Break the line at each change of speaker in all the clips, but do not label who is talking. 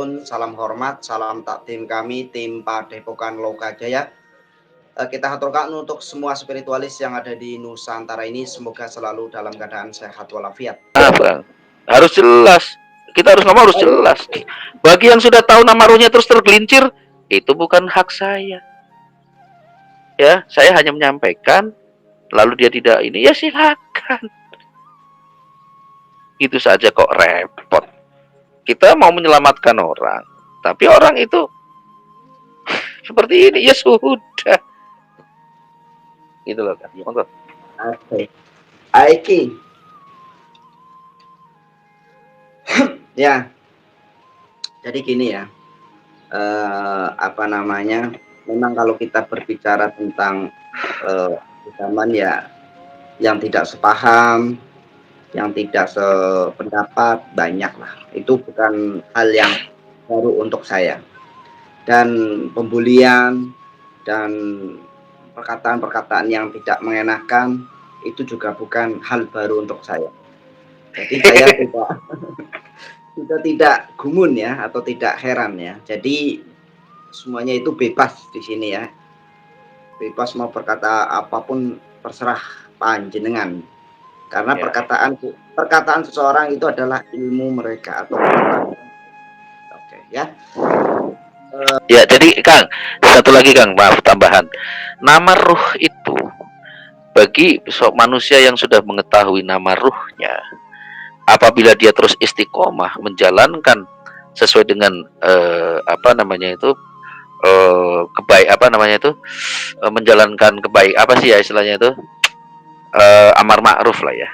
Sampurasun, salam hormat, salam takdim kami tim Padepokan Lokajaya. Kita haturkan untuk semua spiritualis yang ada di Nusantara ini, semoga selalu dalam keadaan sehat walafiat.
Bang, harus jelas. Kita harus ngomong harus jelas. Bagi yang sudah tahu nama ruhnya terus tergelincir, itu bukan hak saya. Ya, saya hanya menyampaikan, lalu dia tidak ini, ya silakan. Itu saja kok repot. Kita mau menyelamatkan orang, tapi orang itu seperti ini, ya sudah. Gitu loh kan.
Oke. Aiki. Ya. Jadi gini ya. Memang kalau kita berbicara tentang zaman ya yang tidak sepaham, yang tidak sependapat, banyak lah. Itu bukan hal yang baru untuk saya. Dan pembulian dan perkataan-perkataan yang tidak mengenakan itu juga bukan hal baru untuk saya. Jadi saya tidak gumun ya, atau tidak heran ya. Jadi semuanya itu bebas di sini ya. Bebas mau berkata apapun terserah panjenengan. Karena perkataan seseorang itu adalah ilmu mereka atau pengetahuan. Oke ya.
Ya, jadi Kang, satu lagi Kang, maaf tambahan. Nama ruh itu bagi manusia yang sudah mengetahui nama ruhnya, apabila dia terus istiqomah menjalankan sesuai dengan menjalankan kebaik apa sih ya istilahnya itu, amar ma'ruf lah ya,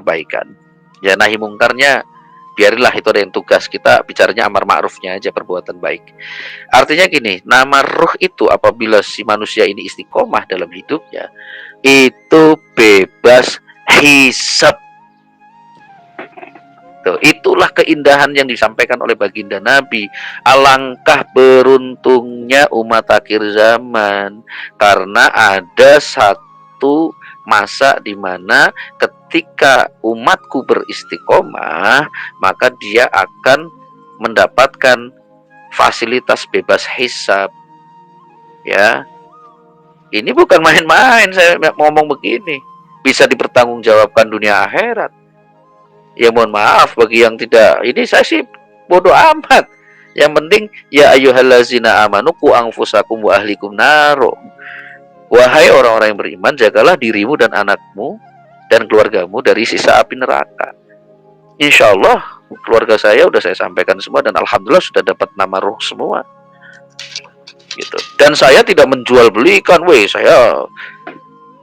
kebaikan. Ya nahi mungkarnya biarlah itu ada yang tugas kita bicaranya amar ma'rufnya aja, perbuatan baik. Artinya gini, nama ruh itu apabila si manusia ini istiqomah dalam hidupnya, itu bebas hisab. Itulah keindahan yang disampaikan oleh baginda Nabi. Alangkah beruntungnya umat akhir zaman, karena ada satu masa di mana ketika umatku beristiqomah, maka dia akan mendapatkan fasilitas bebas hisab. Ya, ini bukan main-main saya ngomong begini, bisa dipertanggungjawabkan dunia akhirat. Ya mohon maaf bagi yang tidak, ini saya sih bodoh amat. Yang penting ya ayyuhallazina amanu qu anfusakum wa ahlikum naro. Wahai orang-orang yang beriman, jagalah dirimu dan anakmu dan keluargamu dari sisa api neraka. Insya Allah keluarga saya udah saya sampaikan semua dan alhamdulillah sudah dapat nama ruh semua. Gitu. Dan saya tidak menjual belikan, saya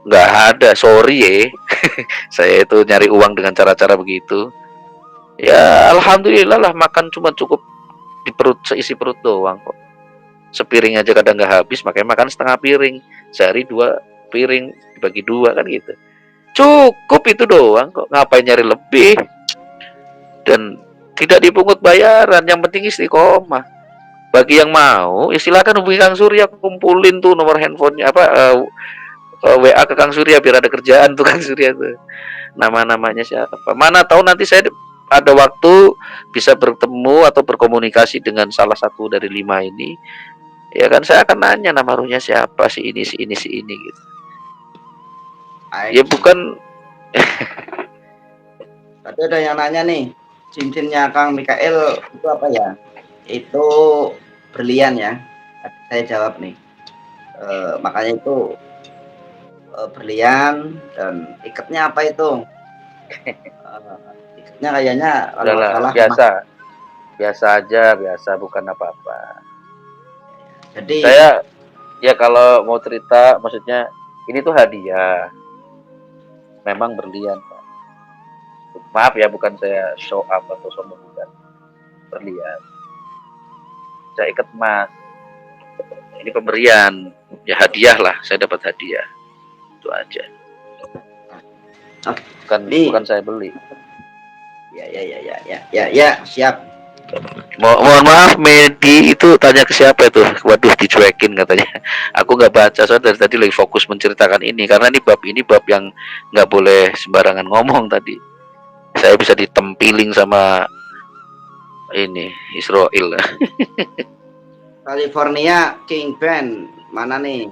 nggak ada, sorry ya. Saya itu nyari uang dengan cara-cara begitu. Ya alhamdulillah lah, makan cuma cukup di perut, seisi perut doang kok. Sepiring aja kadang nggak habis, makanya makan setengah piring. Sehari 2 piring dibagi 2 kan gitu. Cukup itu doang kok, ngapain nyari lebih. Dan tidak dipungut bayaran, yang penting istiqomah. Bagi yang mau, silakan hubungi Kang Surya, kumpulin tuh nomor handphonenya WA ke Kang Surya biar ada kerjaan tuh Kang Surya tuh. Nama-namanya siapa? Mana tahu nanti saya ada waktu bisa bertemu atau berkomunikasi dengan salah satu dari 5 ini. Ya kan, saya akan nanya nama ruhnya siapa, si ini gitu. Ya bukan.
Tapi ada yang nanya nih, cincinnya Kang Mikael itu apa ya? Itu berlian ya. Saya jawab nih. Makanya itu berlian, dan ikatnya apa itu? Ikatnya kayaknya kalau salah
biasa aja, bukan apa-apa.
Jadi
saya ya kalau mau cerita, maksudnya ini tuh hadiah, memang berlian. Maaf ya, bukan saya show up atau sombong, bukan. Berlian. Saya ikat emas. Ini pemberian, ya hadiah lah, saya dapat hadiah. Itu aja. Bukan saya beli.
Ya, siap.
Mohon maaf, Medi itu tanya ke siapa itu? Waduh, dicuekin katanya. Aku nggak baca, soalnya dari tadi lagi fokus menceritakan ini, karena ini bab yang nggak boleh sembarangan ngomong tadi. Saya bisa ditempiling sama ini Israel.
California King Band mana nih?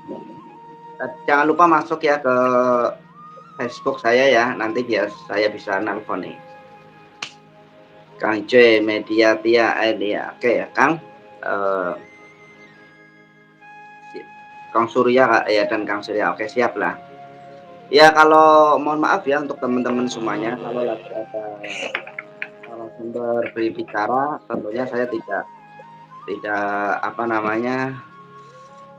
Jangan lupa masuk ya ke Facebook saya ya, nanti biar saya bisa nelpon nih. Kang J Media Tia Elia. Oke ya Kang. Kang Surya ya dan Kang Surya. Oke siap lah. Ya kalau mohon maaf ya untuk teman-teman semuanya kalau lagi ada narasumber berbicara tentunya saya tidak apa namanya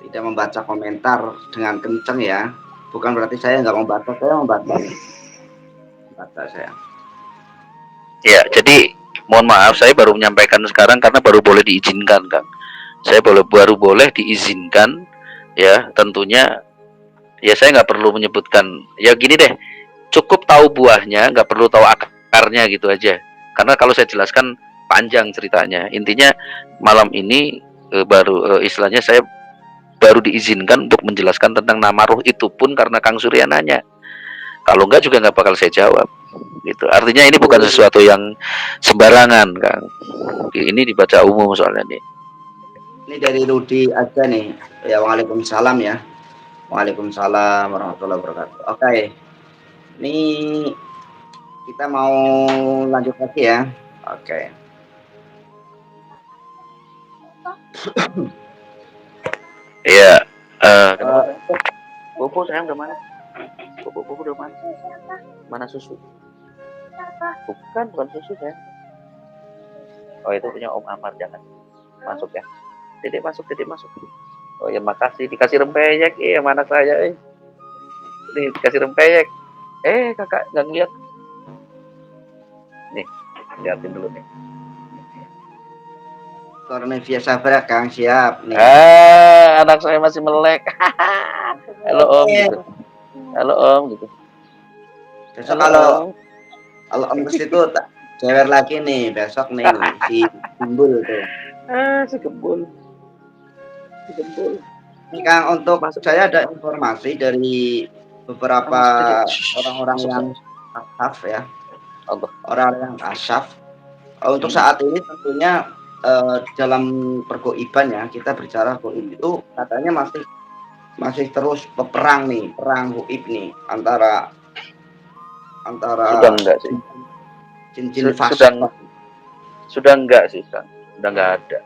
tidak membaca komentar dengan kenceng ya. Bukan berarti saya nggak membaca, saya membaca. Membaca saya.
Ya, jadi mohon maaf saya baru menyampaikan sekarang karena baru boleh diizinkan, Kang. Saya baru boleh diizinkan ya, tentunya ya saya nggak perlu menyebutkan. Ya gini deh, cukup tahu buahnya, nggak perlu tahu akarnya gitu aja. Karena kalau saya jelaskan panjang ceritanya. Intinya malam ini baru istilahnya saya baru diizinkan untuk menjelaskan tentang nama roh itu pun karena Kang Surya nanya. Kalau enggak juga nggak bakal saya jawab. Gitu. Artinya ini bukan sesuatu yang sembarangan, Kang. Ini dibaca umum soalnya nih.
Ini dari Rudi aja nih. Ya waalaikumsalam ya. Waalaikumsalam warahmatullahi wabarakatuh. Oke. Ini kita mau lanjut lagi ya. Oke.
Iya. Bobo sayang udah mana? Bobo udah mana? Mana susu? Bukan susu ya. Oh itu punya Om Amar, jangan masuk ya. Dedek masuk. Oh ya makasih, dikasih rempeyek ya mana saya Nih dikasih rempeyek. Kakak nggak ngeliat. Nih, liatin dulu nih.
Cornevia Sabra Kang siap nih.
Anak saya masih melek. Halo Om gitu. Halo Om gitu.
Besok kalau Om ke situ tak jewer lagi nih besok nih si Gembul tuh.
Si Gembul.
Ini Kang untuk saya ada informasi dari beberapa orang-orang yang asyaf ya. Orang yang asyaf. Untuk saat ini tentunya dalam pergoiban ya kita bicara goib itu katanya masih terus peperang nih, perang goib nih antara
sudah enggak sih
jin fasik
sudah enggak sih Kang, sudah enggak ada.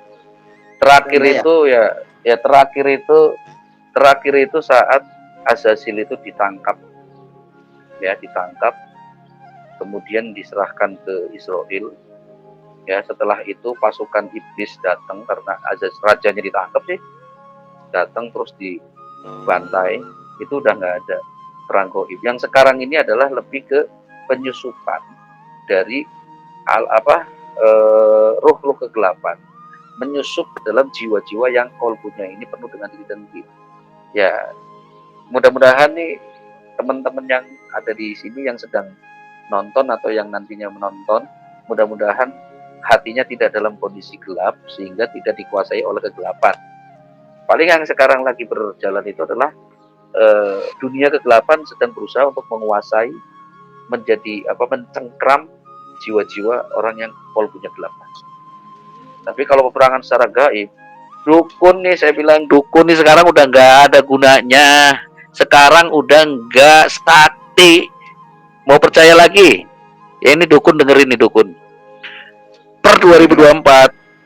Terakhir itu ya terakhir itu saat Azazil itu ditangkap kemudian diserahkan ke Israel. Ya setelah itu pasukan iblis datang karena rajanya ditangkap sih, datang terus dibantai. Itu udah nggak ada perang goib. Yang sekarang ini adalah lebih ke penyusupan dari ruh-ruh kegelapan menyusup ke dalam jiwa-jiwa yang kolbunya ini penuh dengan iri dengki. Ya mudah-mudahan nih teman-teman yang ada di sini yang sedang nonton atau yang nantinya menonton, mudah-mudahan hatinya tidak dalam kondisi gelap sehingga tidak dikuasai oleh kegelapan. Paling yang sekarang lagi berjalan itu adalah dunia kegelapan sedang berusaha untuk menguasai, mencengkram jiwa-jiwa orang yang kolbunya gelap. Tapi kalau peperangan secara gaib, dukun nih, saya bilang dukun nih sekarang udah nggak ada gunanya. Sekarang udah nggak sakti. Mau percaya lagi? Ya ini dukun, dengerin nih dukun. Per 2024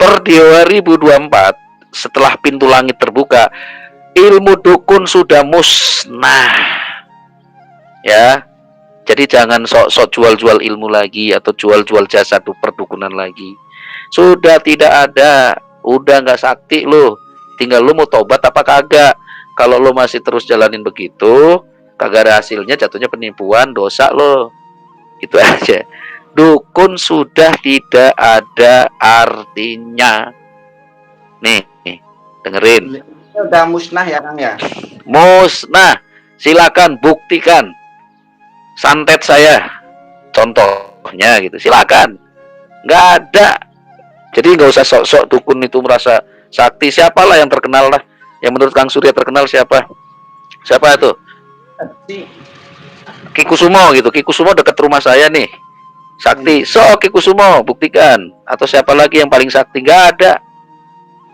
setelah pintu langit terbuka, ilmu dukun sudah musnah. Ya. Jadi jangan sok-sok jual-jual ilmu lagi atau jual-jual jasa perdukunan lagi. Sudah tidak ada, udah nggak sakti lo. Tinggal lo mau tobat apa kagak. Kalau lo masih terus jalanin begitu, kagak ada hasilnya, jatuhnya penipuan, dosa lo. Itu aja. Dukun sudah tidak ada artinya. Nih, dengerin.
Udah musnah ya Kang ya?
Musnah. Silakan buktikan. Santet saya, contohnya gitu. Silakan. Nggak ada. Jadi nggak usah sok-sok dukun itu merasa sakti. Siapalah yang terkenal lah. Yang menurut Kang Surya terkenal siapa? Siapa itu? Ki Kusumo gitu. Ki Kusumo dekat rumah saya nih. Sakti, sok Kusumo, buktikan. Atau siapa lagi yang paling sakti? Nggak ada.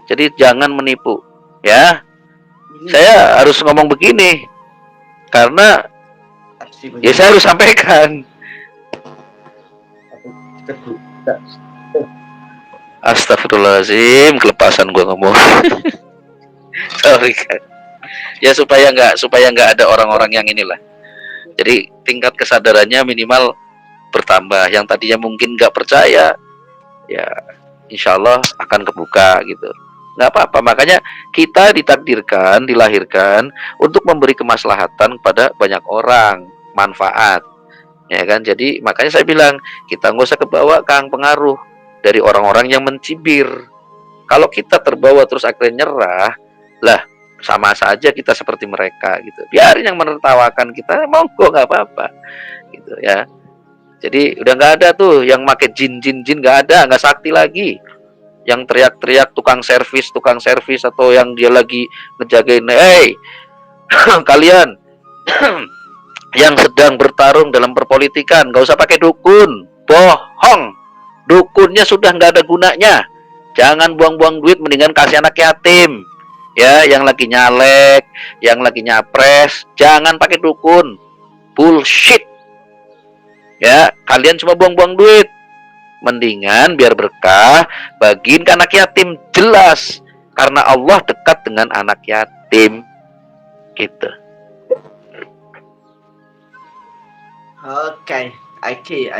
Jadi jangan menipu, ya. Saya harus ngomong begini karena ya saya harus sampaikan. Astagfirullahaladzim, kelepasan gue ngomong. Sorry kan. Ya supaya nggak ada orang-orang yang inilah. Jadi tingkat kesadarannya minimal bertambah. Yang tadinya mungkin nggak percaya, ya insya Allah akan kebuka gitu. Nggak apa-apa. Makanya kita ditakdirkan, dilahirkan untuk memberi kemaslahatan kepada banyak orang, manfaat, ya kan. Jadi makanya saya bilang kita nggak usah kebawa Kang pengaruh dari orang-orang yang mencibir. Kalau kita terbawa terus akhirnya nyerah, lah sama saja kita seperti mereka gitu. Biarin yang menertawakan kita, monggo nggak apa-apa gitu ya. Jadi udah nggak ada tuh yang make jin nggak ada, nggak sakti lagi. Yang teriak-teriak tukang servis atau yang dia lagi ngejagain, hey kalian yang sedang bertarung dalam perpolitikan nggak usah pakai dukun, bohong. Dukunnya sudah nggak ada gunanya. Jangan buang-buang duit, mendingan kasih anak yatim. Ya, yang lagi nyalek, yang lagi nyapres, jangan pakai dukun. Bullshit. Ya, kalian cuma buang-buang duit. Mendingan biar berkah, bagiin ke anak yatim, jelas. Karena Allah dekat dengan anak yatim. Gitu.
Oke, Aiki.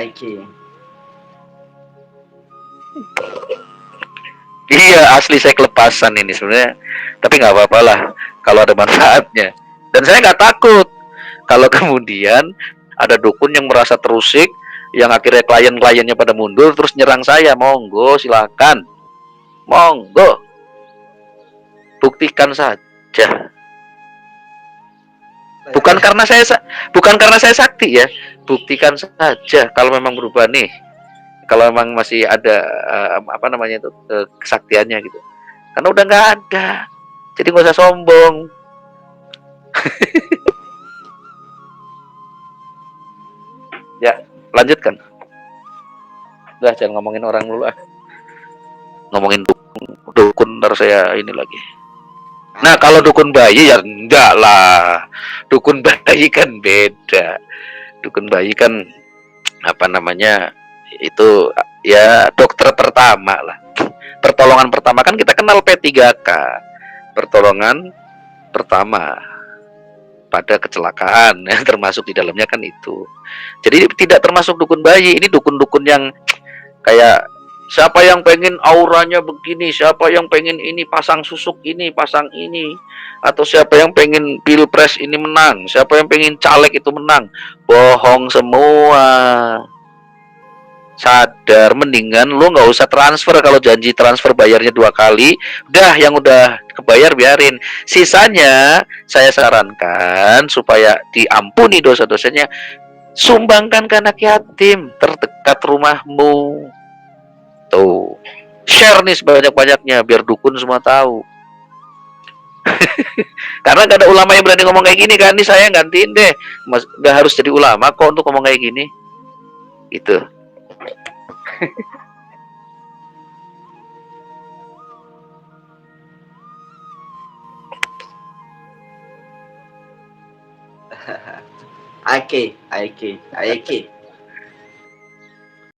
Iya, asli saya kelepasan ini sebenarnya. Tapi nggak apa-apa lah kalau ada manfaatnya. Dan saya nggak takut kalau kemudian ada dukun yang merasa terusik, yang akhirnya klien-kliennya pada mundur terus nyerang saya. Monggo, silakan. Monggo. Buktikan saja. Bukan karena saya sakti ya. Buktikan saja kalau memang berubah nih. Kalau memang masih ada kesaktiannya gitu. Karena udah nggak ada. Jadi nggak usah sombong. Ya, lanjutkan. Udah jangan ngomongin orang dulu ah. Ngomongin dukun ntar saya ini lagi. Nah, kalau dukun bayi ya enggak lah. Dukun bayi kan beda. Dukun bayi kan apa namanya? Itu ya dokter pertama lah. Pertolongan pertama kan kita kenal P3K. Pertolongan pertama pada kecelakaan ya, termasuk di dalamnya kan itu. Jadi tidak termasuk dukun bayi. Ini dukun-dukun yang kayak siapa yang pengen auranya begini, siapa yang pengen ini pasang susuk ini, pasang ini, atau siapa yang pengen pilpres ini menang, siapa yang pengen caleg itu menang. Bohong semua. Sadar, mendingan lu nggak usah transfer. Kalau janji transfer bayarnya 2 kali, udah yang udah kebayar biarin. Sisanya saya sarankan supaya diampuni dosa-dosanya, sumbangkan ke anak yatim terdekat rumahmu. Tuh, share nih sebanyak-banyaknya biar dukun semua tahu. Karena gak ada ulama yang berani ngomong kayak gini kan, ini saya gantiin deh. Gak harus jadi ulama kok untuk ngomong kayak gini. Gitu.
Aiki.